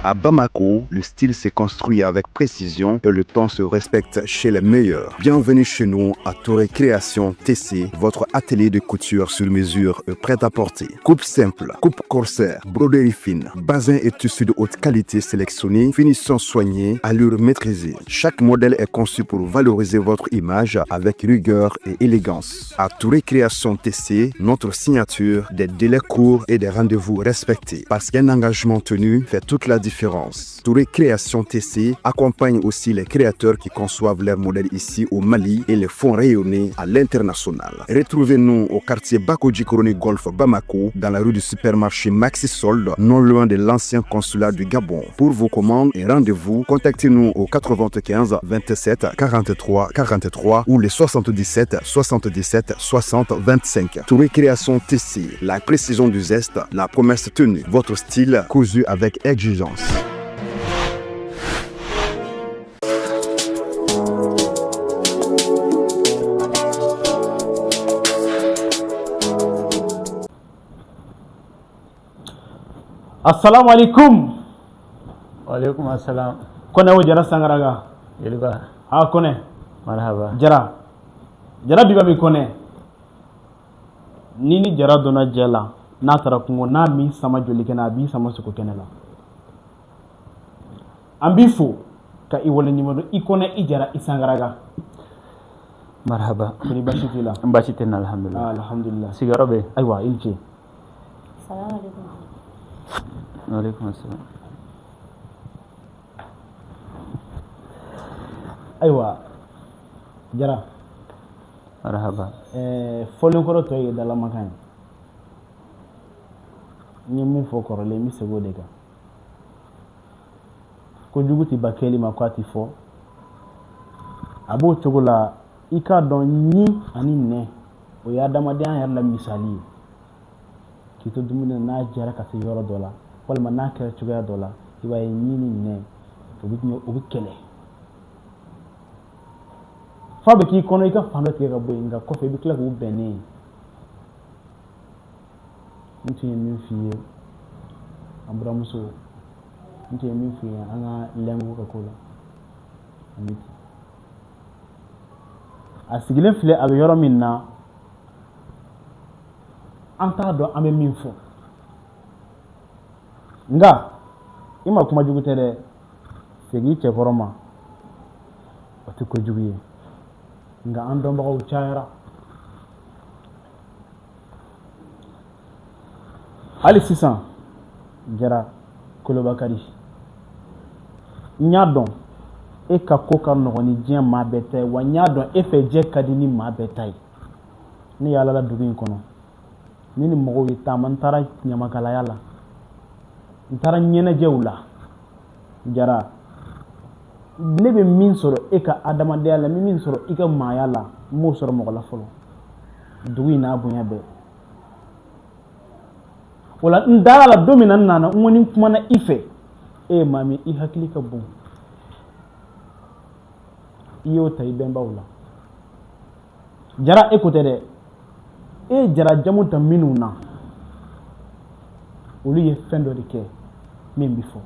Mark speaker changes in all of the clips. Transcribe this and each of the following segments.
Speaker 1: À Bamako, le style s'est construit avec précision et le temps se respecte chez les meilleurs. Bienvenue chez nous à Touré Création TC, votre atelier de couture sur mesure prêt à porter. Coupe simple, coupe corsaire, broderie fine, basin et tissus de haute qualité sélectionnés, finition soignée, allure maîtrisée. Chaque modèle est conçu pour valoriser votre image avec rigueur et élégance. À Touré Création TC, notre signature, des délais courts et des rendez-vous respectés. Parce qu'un engagement tenu fait toute la différence. Touré Création TC accompagne aussi les créateurs qui conçoivent leurs modèles ici au Mali et les font rayonner à l'international. Retrouvez-nous au quartier Bakodji Koroni Golf Bamako, dans la rue du supermarché Maxi Solde, non loin de l'ancien consulat du Gabon. Pour vos commandes et rendez-vous, contactez-nous au 95 27 43 43 ou les 77 77 60 25. Touré Création TC, la précision du zeste, la promesse tenue. Votre style cousu avec exigence.
Speaker 2: Assalamu alaikum.
Speaker 3: Walaikum assalam.
Speaker 2: Kone wo jara sangaraga.
Speaker 3: Yelba.
Speaker 2: Ha kone.
Speaker 3: Marhaba.
Speaker 2: Jara biba mi kone. Nini jara dona jela. Na tara kungo na mi sama joli kena bi sama suko kenela. Ambifo ka iwole nimero ikone ijara isangaraga.
Speaker 3: Marhaba.
Speaker 2: Kuni bashitila.
Speaker 3: Mbashitena alhamdulillah.
Speaker 2: Alhamdulillah.
Speaker 3: Sigarobe.
Speaker 2: Aywa ilche.
Speaker 4: Assalamu alaikum.
Speaker 3: Walaikum assalam.
Speaker 2: Aywa jara.
Speaker 3: Marhaba.
Speaker 2: Folin koro to yi dala makan. Ni min fo koro le mi sego de ka. Ko juguti bakeli ma kwati fo. Abo togola ika don ni ani ne o ya damaden yar la misali. Kito dumuna na jara ka se yoro dola walma na kere chuga dola iba yi ni ne o bi kele. Fabe ki kono ika fando ti ga boy nga ko fe bi kla ko bene. Nti mi fiye ambramuso nti mi fiye anga lengu ka kola. Amiti. Asigile file abe yoro minna anta do ame min fo. Nga ima kuma jugutere segi che koroma oti ko juguye nga ando mbago chaira ali sisan jara kolobakari nyadon e ka ko ka nogoni diɲɛ maa bɛɛ ta ye wa n y'a dɔn e fɛ jɛ ka di ni maa bɛɛ ta ye ne yaalala dugu in kɔnɔ ni ni mɔgɔw ye taama n taara ɲamakalaya la n taara ɲɛnajɛw la jara ne bɛ min sɔrɔ e ka adamadenya la min sɔrɔ i ka maaya la n m'o sɔrɔ mɔgɔ la fɔlɔ dugu in n'a bonya bɛɛ o la n dara la don min na n nana n ko ni n kumana i fɛ e ye maa min i hakili ka bon i y'o ta i bɛnbaw la jara e ko tɛ dɛ e ye jara jamu ta minnu na olu ye fɛn dɔ de kɛ min bi fɔ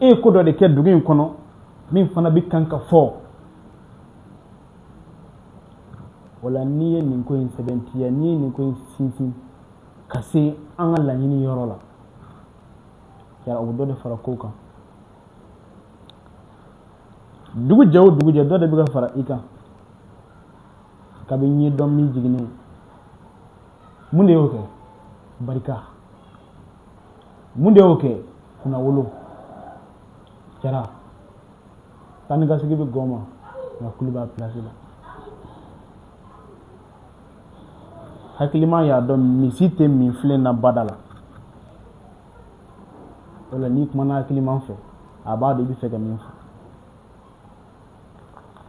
Speaker 2: e ye ko dɔ de kɛ dugu in kɔnɔ min fana bi kan ka fɔ o la n'i ye nin ko in sɛbɛntiya n'i ye nin ko in sinsin ka se an ka laɲini yɔrɔ la jara o bɛ dɔ de fara kow kan dugu jɛ o dugu jɛ dɔ de bɛ ka fara i kan kabi ɲɛ dɔn min jiginnen mun de y'o kɛ barika mun de y'o kɛ kunnawolo jara tani ka sigi bɛ gɔn ma nka kuli b'a pilasi la hakilima y'a dɔn misi tɛ min filen na bada la o la n'i kumana hakiliman fɛ a b'a dɔn i bɛ fɛ ka min fɔ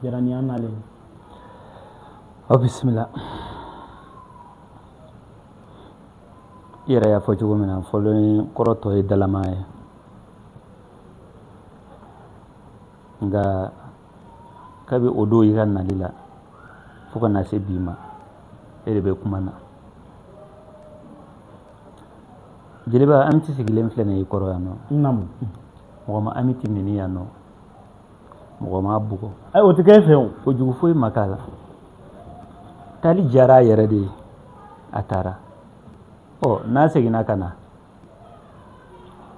Speaker 2: jara ni an nalen
Speaker 3: Oh bismillah. Yɛrɛ y'a fɔ cogo min na fɔlɔ ni kɔrɔtɔ ye dalama ye nka kabi o don i ka nali la fo ka na se bi ma e de bɛ kuma na Jeliba an ti sigilen filɛ nin ye kɔrɔ yan nɔ.
Speaker 2: Namu.
Speaker 3: Mɔgɔ ma an ti nini yan nɔ. Mɔgɔ ma bugɔ.
Speaker 2: Ai o tɛ kɛ fɛ o.
Speaker 3: O jugu foyi ma k'a la. Taali diyara a yɛrɛ de ye. A taara. Ɔ n'a seginna ka na.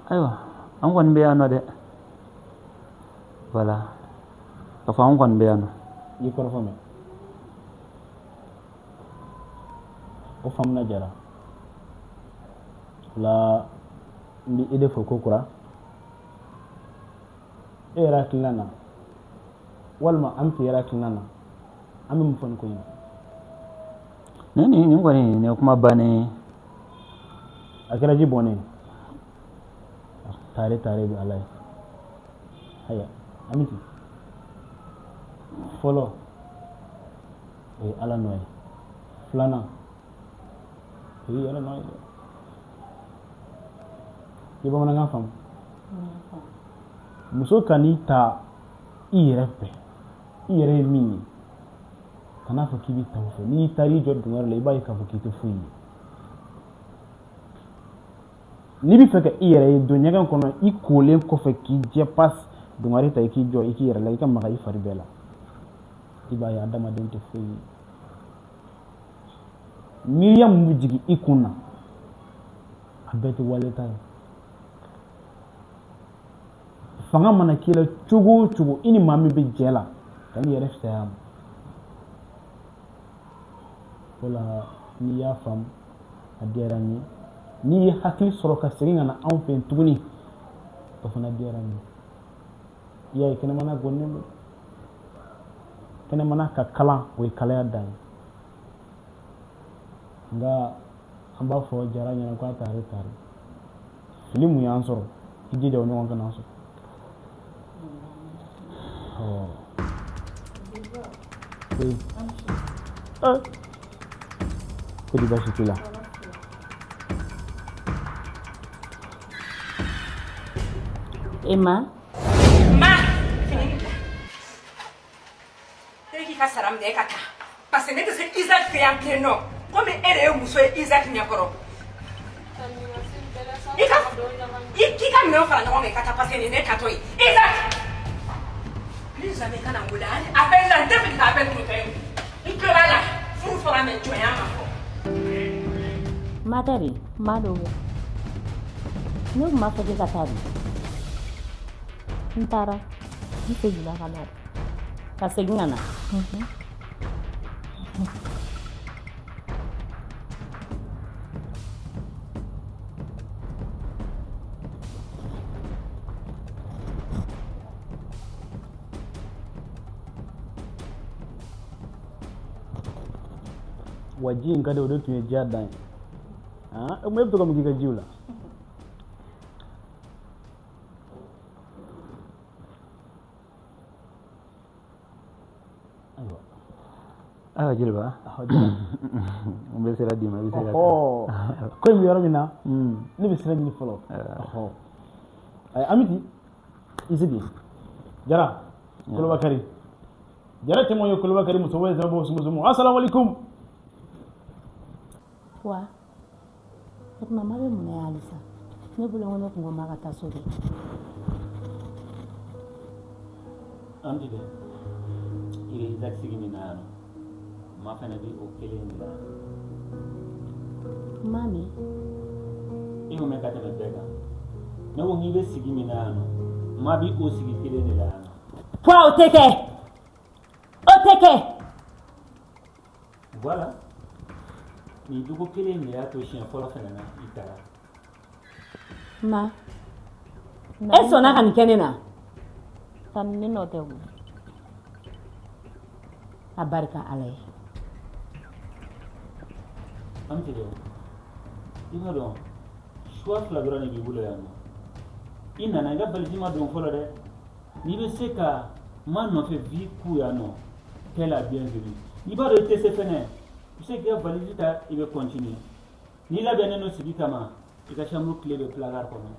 Speaker 3: Ayiwa an kɔni bɛ yan nɔ dɛ. Voilà. Ka fɔ an kɔni bɛ yan nɔ.
Speaker 2: I kɔrɔ fɔ mɛ. O faamuna jara. La n bɛ e de fɔ ko kura. E yɛrɛ hakilina na walima an tɛ yɛrɛ hakilina na an bɛ mun fɔ nin ko in na.
Speaker 3: Nin kɔni nin ye kuma bannen.
Speaker 2: A kɛra ji bɔnnen. Tare bɛ Ala ye. Haya Amiti. Fɔlɔ o ye Ala nɔ ye. Filanan o ye yɛrɛ nɔ ye dɛ. I bamanankan faamu. Muso kan'i ta i yɛrɛ fɛ. I yɛrɛ ye min ye. Kan'a fɔ k'i bɛ ta o fɛ. N'i taara i jɔ dungayɔrɔ la i b'a ye k'a fɔ k'i tɛ foyi ye. N'i bɛ fɛ ka i yɛrɛ ye don ɲɛgɛn kɔnɔ i kolen kɔfɛ k'i jɛ pas dungari ta i k'i jɔ i k'i yɛrɛ la i ka maga i fari bɛɛ la. I b'a ye adamaden tɛ foyi ye. Miiriya min bɛ jigin i kun na a bɛɛ tɛ waleta ye. Fanga mana k'i la cogo o cogo i ni maa min bɛ jɛ la kan'i yɛrɛ fisaya ma. O la n'i y'a faamu a diyara n ye. N'i ye hakili sɔrɔ ka segin ka na anw fɛ yen tuguni o fana diyara n ye. I y'a ye kɛnɛmana gɔnnen don. Kɛnɛmana ka kalan o ye kalaya dan ye. Nka an b'a fɔ jara ɲɛna k'a tare. Fili mun y'an sɔrɔ i jija o ɲɔgɔn kana sɔrɔ. Oui. Ko di baasi t'i la.
Speaker 4: Emma.
Speaker 5: E k'i ka sara minɛ e ka taa parce que ne tɛ se Isaac fɛ yan bilen nɔ komi e de ye muso ye Isaac ɲɛkɔrɔ. K'i ka minɛnw fara ɲɔgɔn kan i ka taa parce que nin ne tatɔ ye. Isaac. Plus jamais kana n wele appelle la n tɛ fɛ k'a appel kun tɛ i tulo b'a la furu fɔra mɛ jɔnya ma fɔ.
Speaker 4: Madari maa dɔw bɛ ne tun b'a fɔ k'e ka taa de. N taara n seginna ka na ka segin ka na.
Speaker 2: Wa ji in ka di o de tun ye diya dan ye. E bɛ to ka mun k'i ka jiw la.
Speaker 3: Ayiwa Jeliba. N bɛ sira d'i ma i bɛ se ka taa.
Speaker 2: Ko in bɛ yɔrɔ min na ne bɛ sira ɲini fɔlɔ. Amiti i sigi. Jara Kolobakari. Jara cɛmanw ye Kolobakari muso wɛrɛ sɛbɛn bɔ sumu. Asalamualeykum.
Speaker 4: Wa mama bɛ mun na yan halisa ne bolo ko ne kun ko n b'a ka taa so de.
Speaker 3: Amiti dɛ i bɛ Isaac sigi min na yan nɔ. Ma fana bɛ o kelen de la.
Speaker 4: Mami.
Speaker 3: I ko mɛn ka tɛmɛ bɛɛ kan. Ne ko n'i bɛ sigi min na yan nɔ ma bɛ o sigi kelen de la yan nɔ.
Speaker 4: Wa o tɛ kɛ.
Speaker 3: Voilà. Ni dugu kelen de y'a to siɲɛ fɔlɔ fana na i taara.
Speaker 4: Ma. E sɔnna ka nin kɛ ne na. Ka ne nɔ tɛ o. A barika Ala ye.
Speaker 3: An tɛ dɔn. I b'a dɔn choix fila dɔrɔn de b'i bolo yan nɔ. I nana i ka valise ma don fɔlɔ dɛ. N'i bɛ se ka ma nɔfɛ vie k'u yan nɔ t'es la bienvenue. N'i b'a dɔn i tɛ se fɛnɛ i bɛ se k'i ka valise ta i bɛ continuer. N'i labɛnnen don sigi kama i ka chambre clé bɛ placard kɔnɔ.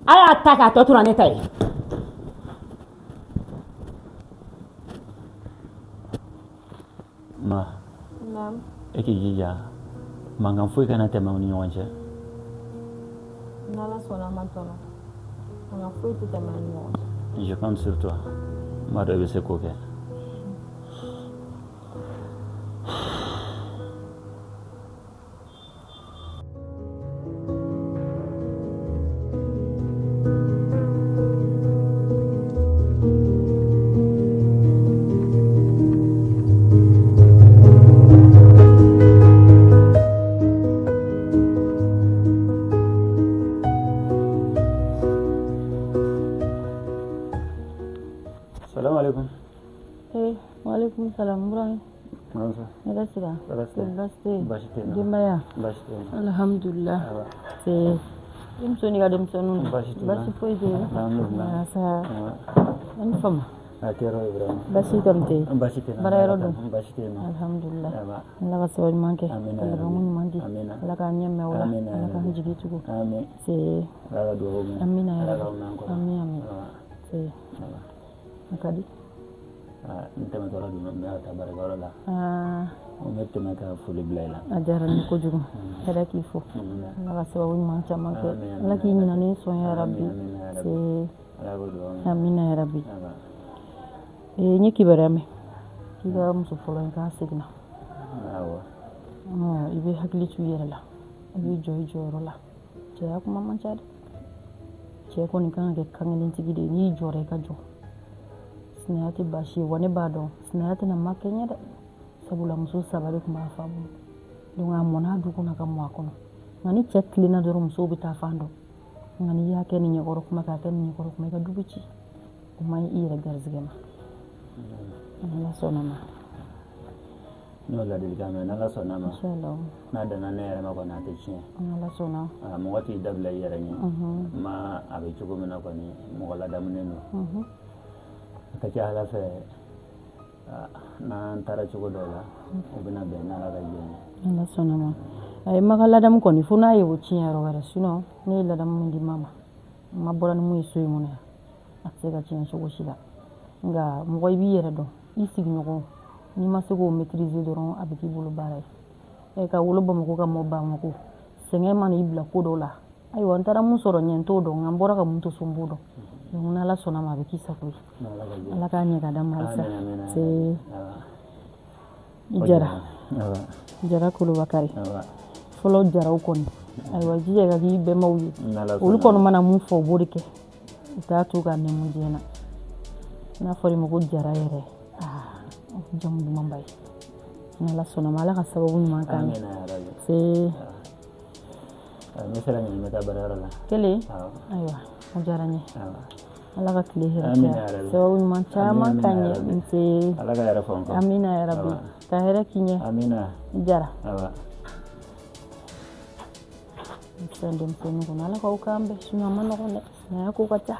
Speaker 4: A y'a ta k'a tɔ tora ne ta ye.
Speaker 3: Ma.
Speaker 4: Naamu.
Speaker 3: E k'i jija mankan foyi kana tɛmɛ u ni ɲɔgɔn cɛ.
Speaker 4: N'Ala sɔnna a ma tɔnɔ. Mankan foyi tɛ tɛmɛ an ni ɲɔgɔn cɛ.
Speaker 3: Je compte sur toi. N b'a dɔn i bɛ se k'o kɛ. Salam alaikum.
Speaker 4: Waalaikum salam Ibrahim.
Speaker 3: Nansa.
Speaker 4: Ela sira.
Speaker 3: Baste.
Speaker 4: Dimbaya.
Speaker 3: Baste.
Speaker 4: Alhamdulillah. C'est Imsoni ga demsonu. Basi foy de.
Speaker 3: Alhamdulillah.
Speaker 4: Sa an fama.
Speaker 3: Atero Ibrahim.
Speaker 4: Basi tamte.
Speaker 3: Baste.
Speaker 4: Barayro do.
Speaker 3: Baste.
Speaker 4: Alhamdulillah.
Speaker 3: Aba.
Speaker 4: Allah ka sawal manke.
Speaker 3: Amin.
Speaker 4: Allah ka mun mandi.
Speaker 3: Amin.
Speaker 4: Allah ka nyemme wala.
Speaker 3: Amin.
Speaker 4: Allah ka jigi tugo.
Speaker 3: Amin.
Speaker 4: C'est
Speaker 3: Ala do.
Speaker 4: Amin ya
Speaker 3: Ala
Speaker 4: Rabbi.
Speaker 3: ko.
Speaker 4: Amin. C'est Akadi.
Speaker 3: Ntama tora du me ata baraka la. O mette ma ka fuli blayla.
Speaker 4: Ajara ni ko jugu. Kada ki fo. Allah ka sawal man chama ke. Allah ki nyina ni so ya Rabbi. C'est
Speaker 3: Ala ko do.
Speaker 4: Amin ya Rabbi.
Speaker 3: Aba.
Speaker 4: Nye kibarame. Kiga muso folo ka signa.
Speaker 3: Awa.
Speaker 4: Ibe hakili tu yere la. Ibe joy joro la. Ce ya kuma man chade. Ce ko ni kan ke kangelin tigide ni jore ka jo. Sinayati bashi wani bado. Sinayati na makenya da. Sabula muso sabali kuma famu. Dunga mona duko na kamwa kono. Ngani chetli na doro muso bita fando. Ngani ya ke ni nyogoro kuma ka ke ni nyogoro kuma ka dubici. Kuma ira garzigema. Allah sonama.
Speaker 3: No la del game na la sonama.
Speaker 4: Inshallah.
Speaker 3: Na da na ne ma ko na ta ci.
Speaker 4: Allah sona.
Speaker 3: Mo wati dabla yara ni. Ma abe chugo mena ko ni mo la dam ne no. Ka ci ala fe na antara chugo dola. O bina be na la ga je.
Speaker 4: Allah sonama. Ay magala dam ko ni funa ye wuci yaro wala suno ni la dam mun di mama. Ma bolan mu yisu mu ne. Atse ga ci en chugo shila. Nga moy bi yere do isi gnoko ni ma se ko maîtriser doron avec bolo baray e ka wolo ba mako ka mo ba mako senge man ibla ko do la ay won tara mun soro nyento do ngambora ka mun to sumbudo donc na la sona ma be kisa ko ala ka nya ga dam halsa c'est jara ko lo bakari folo jara ko ni ay wa jiye ga gi be mawyi wol ko no mana mun fo bodike ta to ga ne mun jena na fori mo ko jara yere jom du mambay na la sona mala ka sababu ma kan c'est
Speaker 3: mesela ni meta barara la
Speaker 4: kele aywa mo jara ni ala ka kile hera sababu ma chama kan c'est
Speaker 3: ala ka yara fon ko
Speaker 4: amina ya rabbi ta hera kinye
Speaker 3: amina
Speaker 4: jara
Speaker 3: awa
Speaker 4: sendem senu ko ala ka ukambe suna mano ko ne na ko kacha.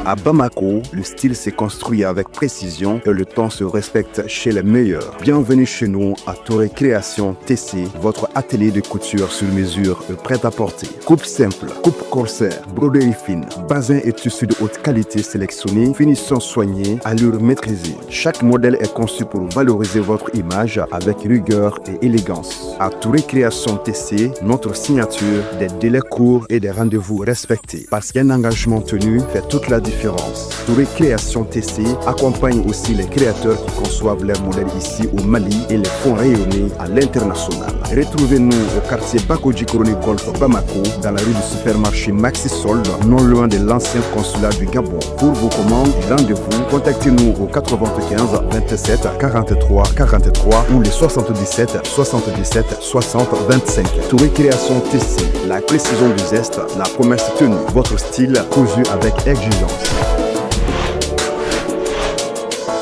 Speaker 1: À Bamako, le style s'est construit avec précision et le temps se respecte chez les meilleurs. Bienvenue chez nous à Touré Création TC, votre atelier de couture sur mesure prêt à porter. Coupe simple, coupe corsaire, broderie fine, basin et tissus de haute qualité sélectionnés, finition soignée, allure maîtrisée. Chaque modèle est conçu pour valoriser votre image avec rigueur et élégance. À Touré Création TC, notre signature, des délais courts et des rendez-vous respectés. Parce qu'un engagement tenu fait toute la différence. Touré Création TC accompagne aussi les créateurs qui conçoivent leurs modèles ici au Mali et les font rayonner à l'international. Retrouvez-nous au quartier Bakodji Koroni Golf Bamako, dans la rue du supermarché Maxi Solde, non loin de l'ancien consulat du Gabon. Pour vos commandes et rendez-vous, contactez-nous au 95 27 43 43 ou les 77 77 60 25. Touré Création TC, la précision du geste, la promesse tenue, votre style cousu avec exigence.